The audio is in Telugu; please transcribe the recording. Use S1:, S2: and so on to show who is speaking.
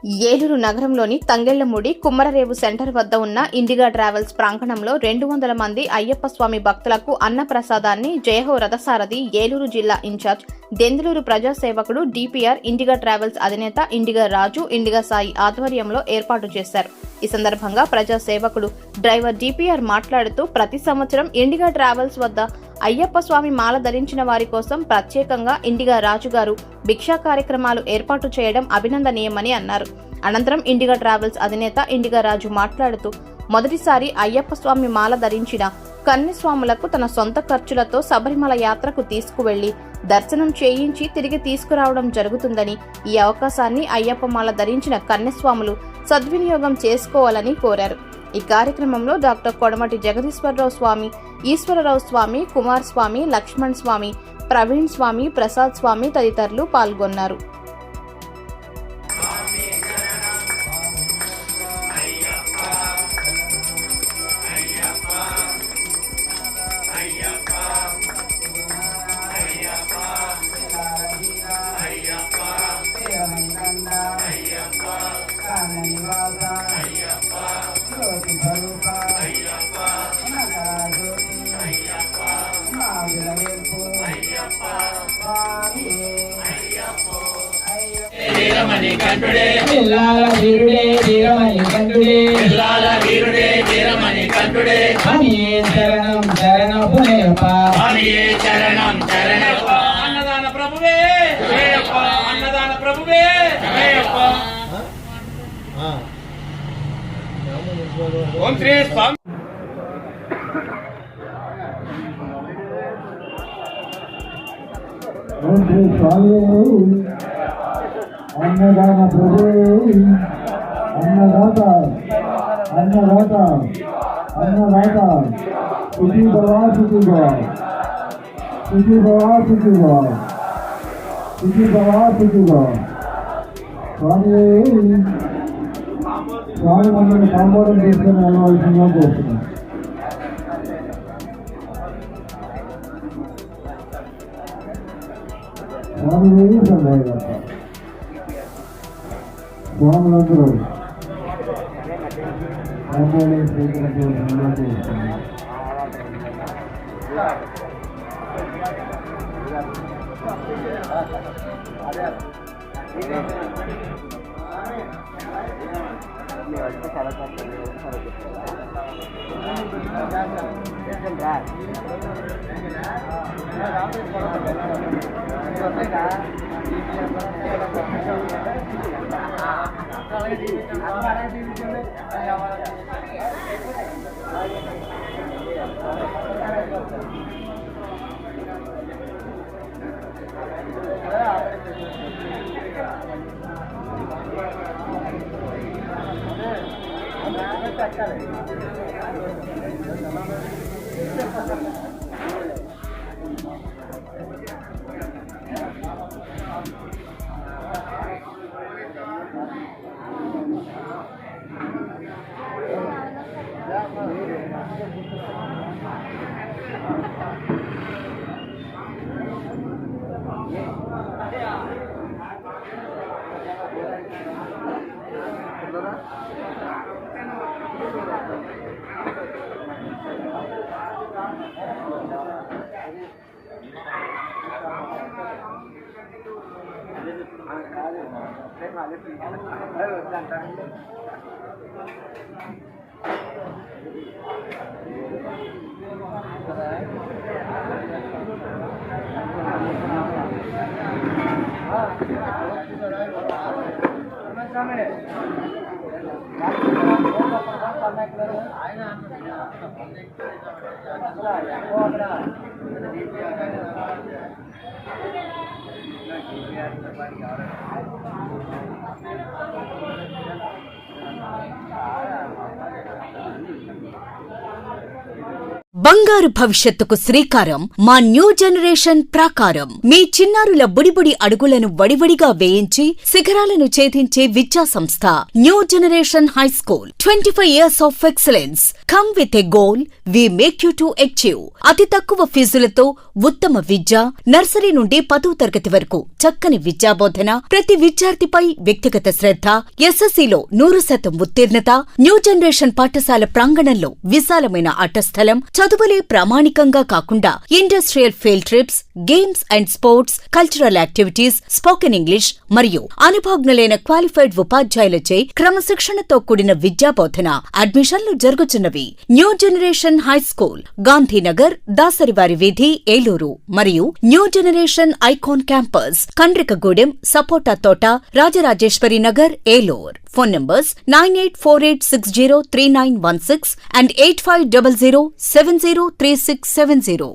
S1: ఏలూరు నగరంలోని తంగెళ్లమూడి కుమ్మరరేవు సెంటర్ వద్ద ఉన్న ఇండిగా ట్రావెల్స్ ప్రాంగణంలో 200 మంది అయ్యప్ప స్వామి భక్తులకు అన్నప్రసాదాన్ని జయహో రథసారథి ఏలూరు జిల్లా ఇన్ఛార్జ్ దెందులూరు ప్రజాసేవకుడు డిపిఆర్ ఇండిగా ట్రావెల్స్ అధినేత ఇండిగా రాజు ఇండిగా సాయి ఆధ్వర్యంలో ఏర్పాటు చేశారు. ఈ సందర్భంగా ప్రజాసేవకుడు డ్రైవర్ డిపిఆర్ మాట్లాడుతూ ప్రతి సంవత్సరం ఇండిగా ట్రావెల్స్ వద్ద అయ్యప్ప స్వామి మాల ధరించిన వారి కోసం ప్రత్యేకంగా ఇండిగా రాజు గారు భిక్షా కార్యక్రమాలు ఏర్పాటు చేయడం అభినందనీయమని అన్నారు. అనంతరం ఇండిగా ట్రావెల్స్ అధినేత ఇండిగా రాజు మాట్లాడుతూ మొదటిసారి అయ్యప్ప స్వామి మాల ధరించిన కన్యస్వాములకు తన సొంత ఖర్చులతో శబరిమల యాత్రకు తీసుకువెళ్లి దర్శనం చేయించి తిరిగి తీసుకురావడం జరుగుతుందని, ఈ అవకాశాన్ని అయ్యప్ప మాల ధరించిన కన్యస్వాములు సద్వినియోగం చేసుకోవాలని కోరారు. ఈ కార్యక్రమంలో డాక్టర్ కొడమటి జగదీశ్వరరావు స్వామి, ఈశ్వరరావు స్వామి, కుమార్ స్వామి, లక్ష్మణ్ స్వామి, ప్రవీణ్ స్వామి, ప్రసాద్ స్వామి తదితరులు పాల్గొన్నారు.
S2: వీరమణి కంఠుడే పిల్లాల వీరుడే వీరమణి కంఠుడే పిల్లాల వీరుడే వీరమణి కంఠుడే స్వామియే శరణం శరణమయ్యప్ప స్వామియే శరణం శరణమయ్యప్ప అన్నదాన ప్రభువే జయప్ప అన్నదాన ప్రభువే జయప్ప ఓం శ్రీ స్వామి
S3: ఓం శ్రీ స్వామి अन्नदान प्रभु अन्नदाता अन्नदाता अन्नदाता सुखी भवा सुखी भवा सुखी भवा सुखी भवा सुखी भवा सुखी भवा स्वामी स्वामी मమ్మల్ని కాంబోరం చేసుకుని వెళ్ళవలసిందిగా కోరుతున్నాం. స్వామి సందేహం స్వాములందరూ ఆందోళన స్వీకరించవలసిందిగా కోరుతున్నాం.
S4: బంగారు భవిష్యత్తుకు శ్రీకారం మా న్యూ జనరేషన్ ప్రాకారం. మీ చిన్నారుల బుడిబుడి అడుగులను వడివడిగా వేయించి శిఖరాలను ఛేదించే విద్యా సంస్థ new generation high school. 25 years of excellence. Come with a goal. We make you to achieve. అతి తక్కువ ఫీజులతో ఉత్తమ విద్య, నర్సరీ నుండి 10వ తరగతి వరకు చక్కని విద్యాబోధన, ప్రతి విద్యార్థిపై వ్యక్తిగత శ్రద్ధ, ఎస్ఎస్సీలో 100% ఉత్తీర్ణత. న్యూ జనరేషన్ పాఠశాల ప్రాంగణంలో విశాలమైన ఆటస్థలం, చదువులే ప్రామాణికంగా కాకుండా industrial field trips, games and sports, cultural activities, spoken English మరియు అనుభవజ్ఞులైన క్వాలిఫైడ్ ఉపాధ్యాయులచే క్రమశిక్షణతో కూడిన విద్యాబోధన. అడ్మిషన్లు జరుగుతున్నవి. New generation high school, Gandhinagar, దాసరివారి వీధి, ఏలూరు మరియు new generation icon campus, Kandrikagudem, సపోటా తోట, Rajarajeshwari Nagar, Eluru. Phone numbers 9848603916 and 8500703670.